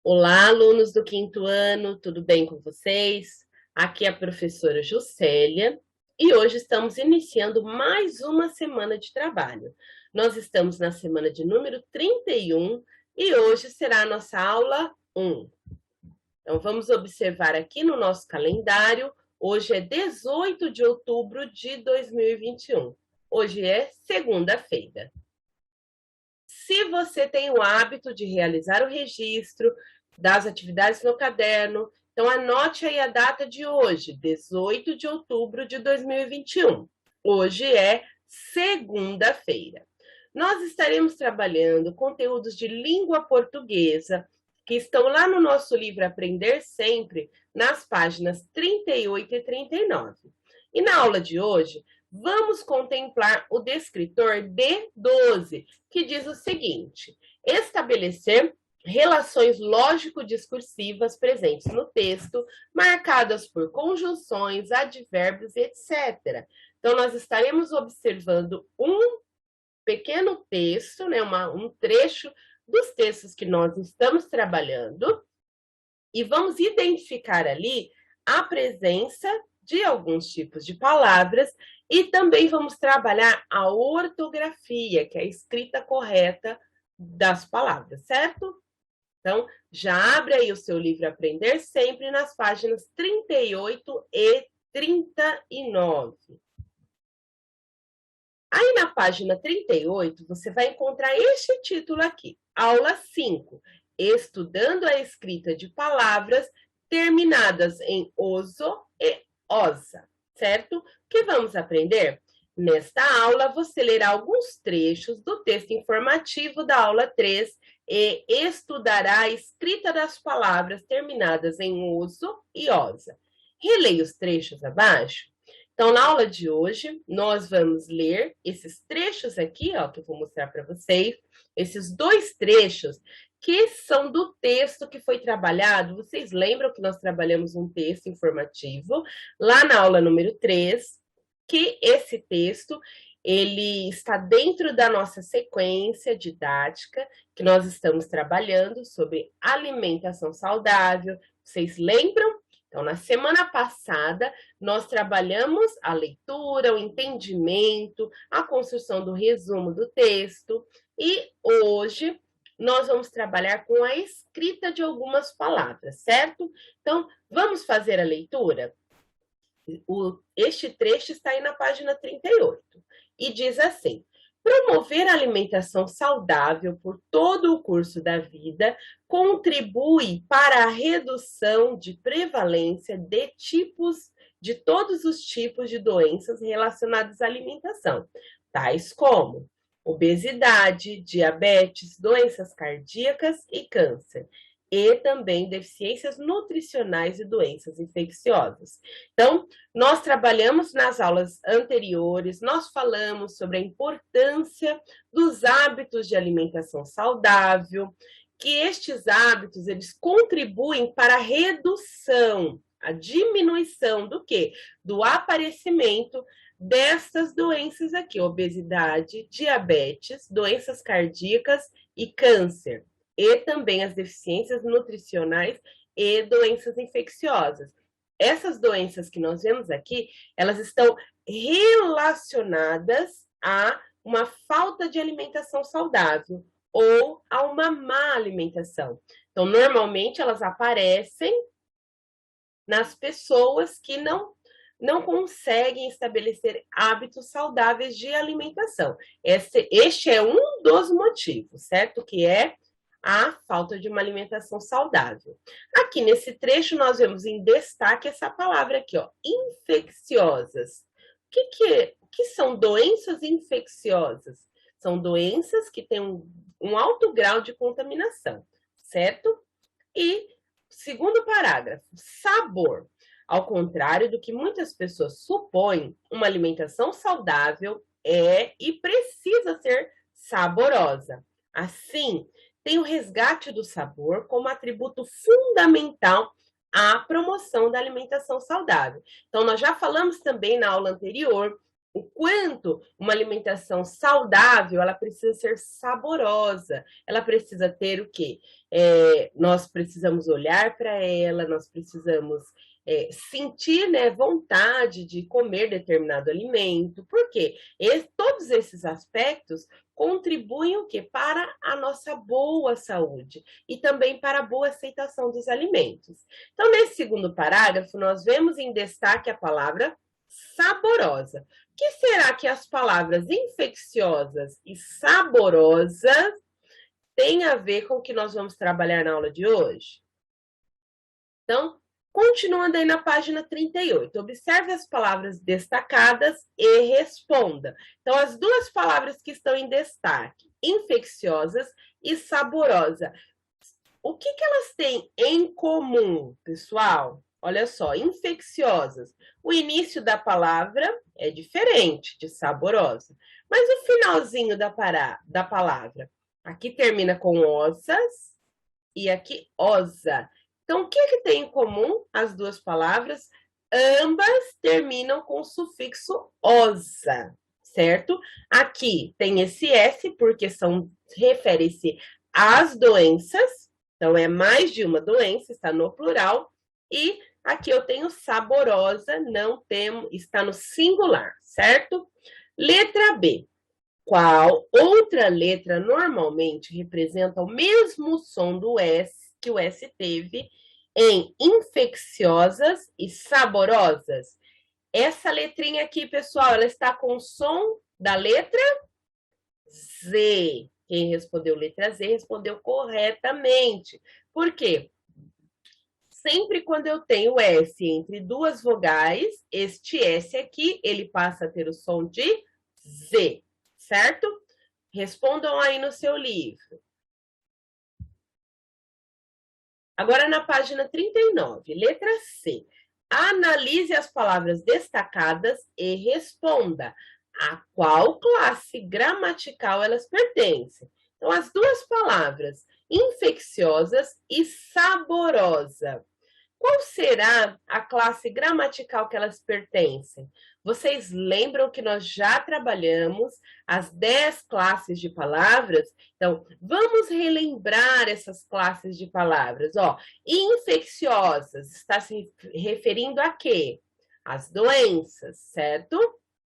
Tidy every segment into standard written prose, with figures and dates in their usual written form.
Olá, alunos do quinto ano, tudo bem com vocês? Aqui é a professora Juscelia e hoje estamos iniciando mais uma semana de trabalho. Nós estamos na semana de número 31 e hoje será a nossa aula 1. Então, vamos observar aqui no nosso calendário, hoje é 18 de outubro de 2021. Hoje é segunda-feira. Se você tem o hábito de realizar o registro das atividades no caderno, então anote aí a data de hoje, 18 de outubro de 2021. Hoje é segunda-feira. Nós estaremos trabalhando conteúdos de língua portuguesa que estão lá no nosso livro Aprender Sempre, nas páginas 38 e 39. E na aula de hoje, vamos contemplar o descritor D12, que diz o seguinte: estabelecer relações lógico-discursivas presentes no texto, marcadas por conjunções, advérbios, etc. Então, nós estaremos observando um pequeno texto, né, um trecho dos textos que nós estamos trabalhando, e vamos identificar ali a presença de alguns tipos de palavras e também vamos trabalhar a ortografia, que é a escrita correta das palavras, certo? Então, já abre aí o seu livro Aprender Sempre nas páginas 38 e 39. Aí na página 38, você vai encontrar este título aqui, aula 5, estudando a escrita de palavras terminadas em oso e osa, certo? O que vamos aprender? Nesta aula, você lerá alguns trechos do texto informativo da aula 3 e estudará a escrita das palavras terminadas em oso e osa. Releia os trechos abaixo. Então, na aula de hoje, nós vamos ler esses trechos aqui, ó, que eu vou mostrar para vocês, esses dois trechos que são do texto que foi trabalhado. Vocês lembram que nós trabalhamos um texto informativo lá na aula número 3, que esse texto ele está dentro da nossa sequência didática que nós estamos trabalhando sobre alimentação saudável. Vocês lembram? Então, na semana passada, nós trabalhamos a leitura, o entendimento, a construção do resumo do texto e hoje nós vamos trabalhar com a escrita de algumas palavras, certo? Então, vamos fazer a leitura? Este trecho está aí na página 38 e diz assim: promover a alimentação saudável por todo o curso da vida contribui para a redução de prevalência de todos os tipos de doenças relacionadas à alimentação, tais como obesidade, diabetes, doenças cardíacas e câncer, e também deficiências nutricionais e doenças infecciosas. Então, nós trabalhamos nas aulas anteriores, nós falamos sobre a importância dos hábitos de alimentação saudável, que estes hábitos, eles contribuem para a redução, a diminuição do quê? Do aparecimento dessas doenças aqui, obesidade, diabetes, doenças cardíacas e câncer, e também as deficiências nutricionais e doenças infecciosas. Essas doenças que nós vemos aqui, elas estão relacionadas a uma falta de alimentação saudável ou a uma má alimentação. Então, normalmente, elas aparecem nas pessoas que não conseguem estabelecer hábitos saudáveis de alimentação. Este é um dos motivos, certo? Que é a falta de uma alimentação saudável. Aqui nesse trecho nós vemos em destaque essa palavra aqui, ó, infecciosas. O que são doenças infecciosas? São doenças que têm um alto grau de contaminação, certo? E segundo parágrafo, sabor. Ao contrário do que muitas pessoas supõem, uma alimentação saudável é e precisa ser saborosa. Assim, tem o resgate do sabor como atributo fundamental à promoção da alimentação saudável. Então, nós já falamos também na aula anterior o quanto uma alimentação saudável, ela precisa ser saborosa, ela precisa ter o quê? Nós precisamos olhar para ela, nós precisamos sentir, né, vontade de comer determinado alimento. Por quê? Todos esses aspectos contribuem o quê? Para a nossa boa saúde e também para a boa aceitação dos alimentos. Então, nesse segundo parágrafo, nós vemos em destaque a palavra saborosa. O que será que as palavras infecciosas e saborosas têm a ver com o que nós vamos trabalhar na aula de hoje? Então, continuando aí na página 38, observe as palavras destacadas e responda. Então, as duas palavras que estão em destaque, infecciosas e saborosa. O que elas têm em comum, pessoal? Olha só, infecciosas. O início da palavra é diferente de saborosa, mas o finalzinho da palavra, aqui termina com osas e aqui osa. Então, o que tem em comum as duas palavras? Ambas terminam com o sufixo osa, certo? Aqui tem esse S, porque refere-se às doenças, então é mais de uma doença, está no plural, e aqui eu tenho saborosa, não temos, está no singular, certo? Letra B. Qual outra letra normalmente representa o mesmo som do S que o S teve em infecciosas e saborosas? Essa letrinha aqui, pessoal, ela está com o som da letra Z. Quem respondeu letra Z respondeu corretamente. Por quê? Sempre quando eu tenho S entre duas vogais, este S aqui, ele passa a ter o som de Z, certo? Respondam aí no seu livro. Agora na página 39, letra C. Analise as palavras destacadas e responda a qual classe gramatical elas pertencem. Então, as duas palavras, infecciosas e saborosa. Qual será a classe gramatical que elas pertencem? Vocês lembram que nós já trabalhamos as 10 classes de palavras? Então, vamos relembrar essas classes de palavras. Ó, infecciosas está se referindo a quê? As doenças, certo?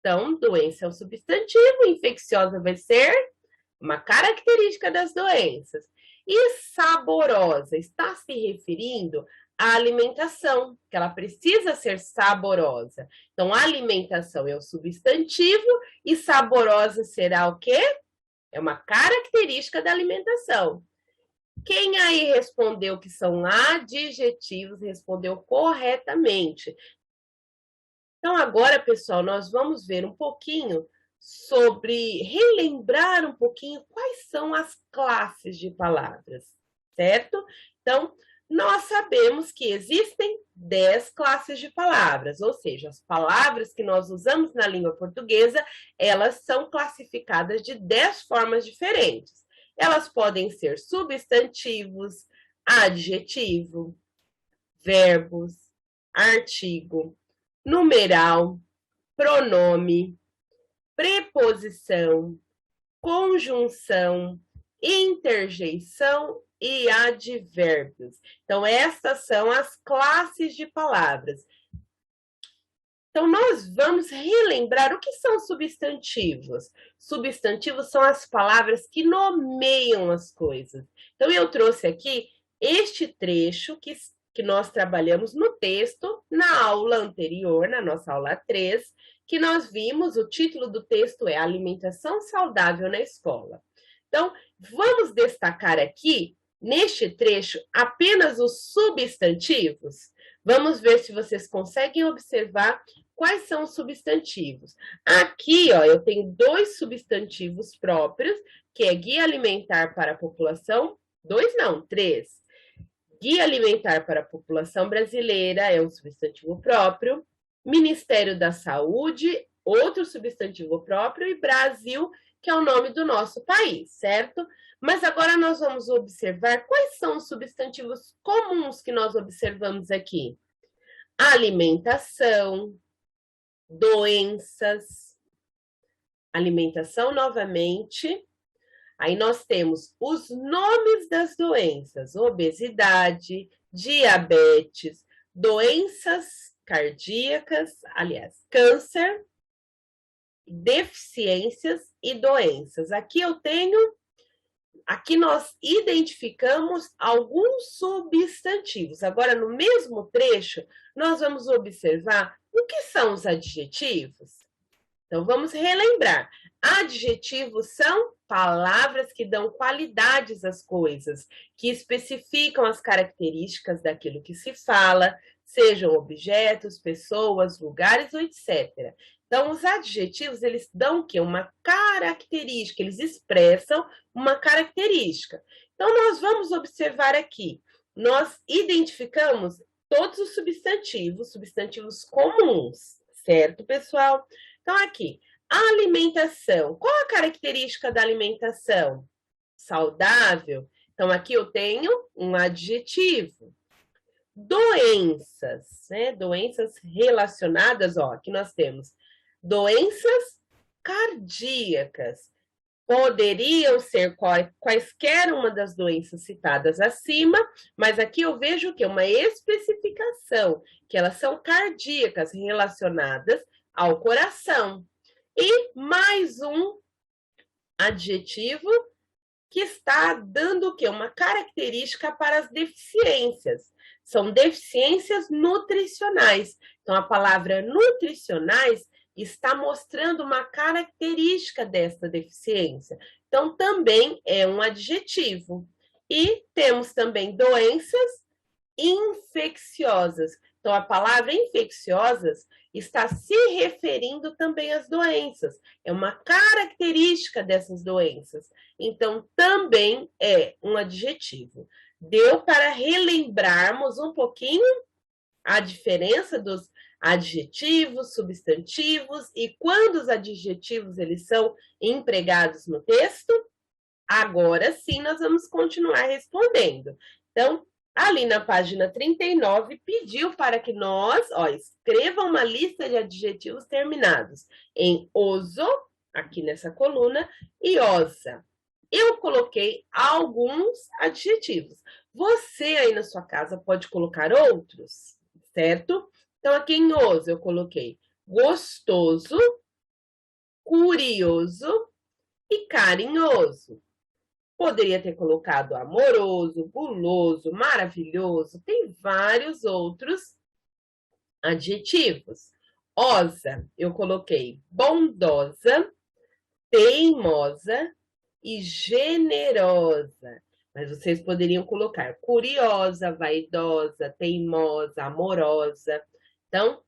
Então, doença é um substantivo, infecciosa vai ser uma característica das doenças. E saborosa está se referindo à alimentação, que ela precisa ser saborosa. Então, alimentação é o substantivo e saborosa será o quê? É uma característica da alimentação. Quem aí respondeu que são adjetivos, respondeu corretamente. Então, agora, pessoal, nós vamos ver um pouquinho relembrar um pouquinho quais são as classes de palavras, certo? Então, nós sabemos que existem 10 classes de palavras, ou seja, as palavras que nós usamos na língua portuguesa, elas são classificadas de 10 formas diferentes. Elas podem ser substantivos, adjetivo, verbos, artigo, numeral, pronome, preposição, conjunção, interjeição e advérbios. Então, essas são as classes de palavras. Então, nós vamos relembrar o que são substantivos. Substantivos são as palavras que nomeiam as coisas. Então, eu trouxe aqui este trecho que nós trabalhamos no texto, na aula anterior, na nossa aula 3, que nós vimos, o título do texto é Alimentação Saudável na Escola. Então, vamos destacar aqui, neste trecho, apenas os substantivos. Vamos ver se vocês conseguem observar quais são os substantivos. Aqui, ó, eu tenho 2 substantivos próprios, que é Guia Alimentar para a População, 2 não, 3. Guia Alimentar para a População Brasileira é um substantivo próprio, Ministério da Saúde, outro substantivo próprio, e Brasil, que é o nome do nosso país, certo? Mas agora nós vamos observar quais são os substantivos comuns que nós observamos aqui. Alimentação, doenças, alimentação novamente. Aí nós temos os nomes das doenças: obesidade, diabetes, doenças cardíacas, aliás, câncer, deficiências e doenças. Aqui nós identificamos alguns substantivos. Agora, no mesmo trecho, nós vamos observar o que são os adjetivos. Então, vamos relembrar. Adjetivos são palavras que dão qualidades às coisas, que especificam as características daquilo que se fala, sejam objetos, pessoas, lugares ou etc. Então, os adjetivos, eles dão o quê? Uma característica, eles expressam uma característica. Então, nós vamos observar aqui. Nós identificamos todos os substantivos comuns, certo, pessoal? Então, aqui, alimentação. Qual a característica da alimentação? Saudável. Então, aqui eu tenho um adjetivo. Doenças, né? Doenças relacionadas, ó, aqui nós temos doenças cardíacas. Poderiam ser quaisquer uma das doenças citadas acima, mas aqui eu vejo que é uma especificação, que elas são cardíacas, relacionadas ao coração. E mais um adjetivo que está dando o quê? Uma característica para as deficiências. São deficiências nutricionais. Então, a palavra nutricionais está mostrando uma característica desta deficiência. Então, também é um adjetivo. E temos também doenças infecciosas. Então, a palavra infecciosas está se referindo também às doenças. É uma característica dessas doenças. Então, também é um adjetivo. Deu para relembrarmos um pouquinho a diferença dos adjetivos, substantivos e quando os adjetivos eles são empregados no texto? Agora sim, nós vamos continuar respondendo. Então, ali na página 39, pediu para que nós, escrevam uma lista de adjetivos terminados em oso, aqui nessa coluna, e osa. Eu coloquei alguns adjetivos. Você aí na sua casa pode colocar outros, certo? Então, aqui em oso eu coloquei gostoso, curioso e carinhoso. Poderia ter colocado amoroso, guloso, maravilhoso, tem vários outros adjetivos. Osa, eu coloquei bondosa, teimosa e generosa. Mas vocês poderiam colocar curiosa, vaidosa, teimosa, amorosa. Então,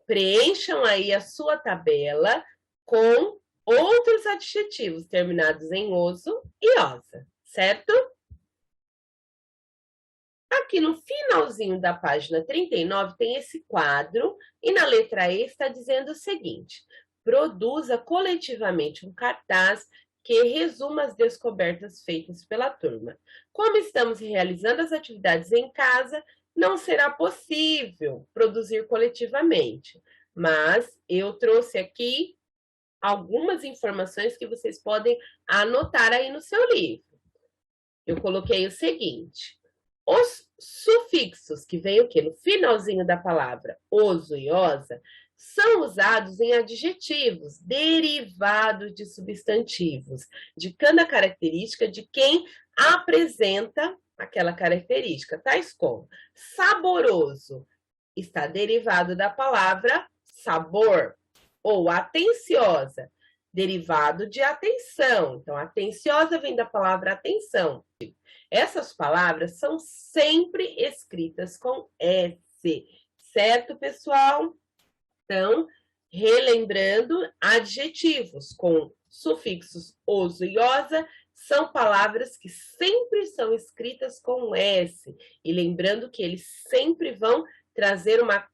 preencham aí a sua tabela com outros adjetivos terminados em oso e osa, certo? Aqui no finalzinho da página 39 tem esse quadro e na letra E está dizendo o seguinte: produza coletivamente um cartaz que resuma as descobertas feitas pela turma. Como estamos realizando as atividades em casa, não será possível produzir coletivamente, mas eu trouxe aqui algumas informações que vocês podem anotar aí no seu livro. Eu coloquei o seguinte: os sufixos, que vem o quê? No finalzinho da palavra oso e osa, são usados em adjetivos derivados de substantivos, de cada característica de quem apresenta aquela característica, tais como saboroso, está derivado da palavra sabor, ou atenciosa, derivado de atenção. Então, atenciosa vem da palavra atenção. Essas palavras são sempre escritas com S, certo, pessoal? Então, relembrando, adjetivos com sufixos oso e osa são palavras que sempre são escritas com S. E lembrando que eles sempre vão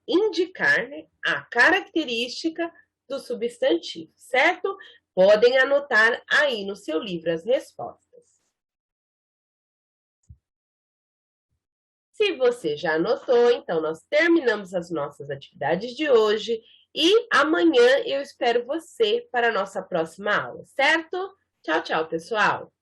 indicar, né, a característica do substantivo, certo? Podem anotar aí no seu livro as respostas. Se você já anotou, então nós terminamos as nossas atividades de hoje. E amanhã eu espero você para a nossa próxima aula, certo? Tchau, tchau, pessoal!